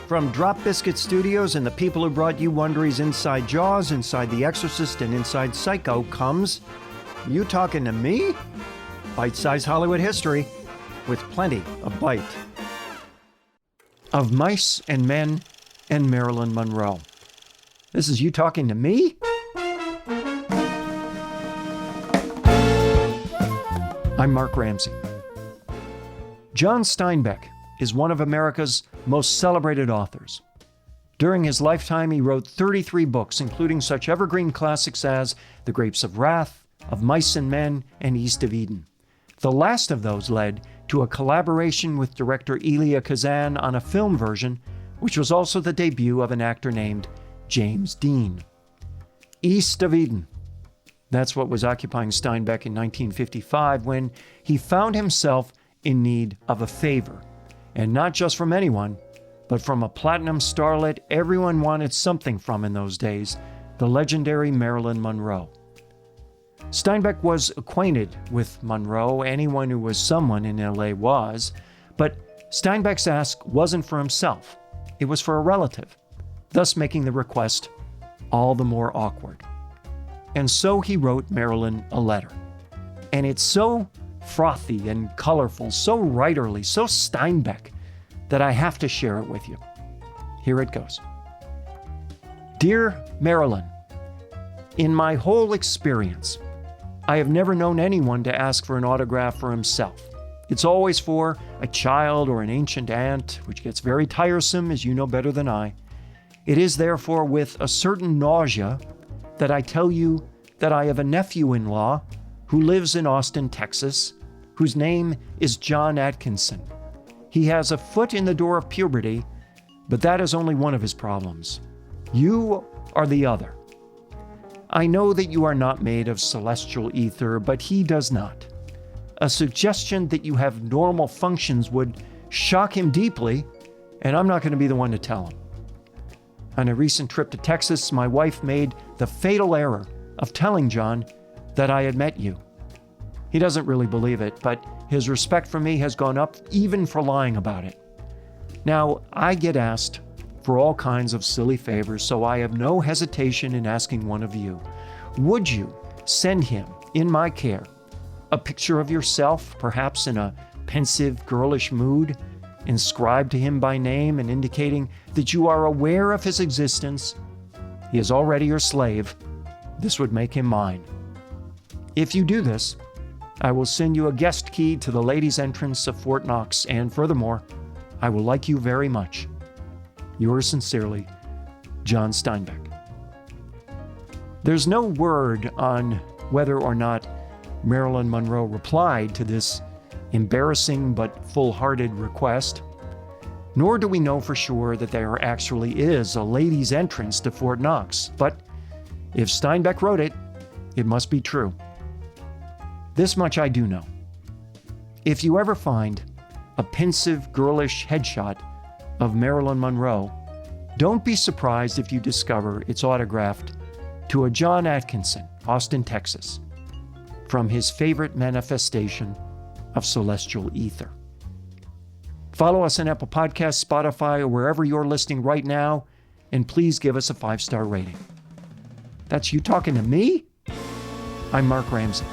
From Drop Biscuit Studios and the people who brought you Wondery's Inside Jaws, Inside The Exorcist, and Inside Psycho comes You Talking to Me? Bite-sized Hollywood history with plenty of bite. Of Mice and Men and Marilyn Monroe. This is You Talking to Me? I'm Mark Ramsey. John Steinbeck is one of America's most celebrated authors. During his lifetime, he wrote 33 books, including such evergreen classics as The Grapes of Wrath, Of Mice and Men, and East of Eden. The last of those led to a collaboration with director Elia Kazan on a film version, which was also the debut of an actor named James Dean. East of Eden. That's what was occupying Steinbeck in 1955 when he found himself in need of a favor. And not just from anyone, but from a platinum starlet everyone wanted something from in those days, the legendary Marilyn Monroe. Steinbeck was acquainted with Monroe, anyone who was someone in LA was, but Steinbeck's ask wasn't for himself, it was for a relative, thus making the request all the more awkward. And so he wrote Marilyn a letter. And it's so frothy and colorful, so writerly, so Steinbeck, that I have to share it with you. Here it goes. Dear Marilyn, in my whole experience, I have never known anyone to ask for an autograph for himself. It's always for a child or an ancient aunt, which gets very tiresome, as you know better than I. It is therefore with a certain nausea that I tell you that I have a nephew-in-law who lives in Austin, Texas, whose name is John Atkinson. He has a foot in the door of puberty, but that is only one of his problems. You are the other. I know that you are not made of celestial ether, but he does not. A suggestion that you have normal functions would shock him deeply, and I'm not going to be the one to tell him. On a recent trip to Texas, my wife made the fatal error of telling John that I had met you. He doesn't really believe it, but his respect for me has gone up even for lying about it. Now, I get asked for all kinds of silly favors, so I have no hesitation in asking one of you. Would you send him, in my care, a picture of yourself, perhaps in a pensive, girlish mood, inscribed to him by name and indicating that you are aware of his existence? He is already your slave. This would make him mine. If you do this, I will send you a guest key to the ladies' entrance of Fort Knox, and furthermore, I will like you very much. Yours sincerely, John Steinbeck. There's no word on whether or not Marilyn Monroe replied to this embarrassing but full-hearted request, nor do we know for sure that there actually is a ladies' entrance to Fort Knox, but if Steinbeck wrote it, it must be true. This much I do know. If you ever find a pensive, girlish headshot of Marilyn Monroe, don't be surprised if you discover it's autographed to a John Atkinson, Austin, Texas, from his favorite manifestation of celestial ether. Follow us on Apple Podcasts, Spotify, or wherever you're listening right now, and please give us a 5-star rating. That's You Talking to Me? I'm Mark Ramsey.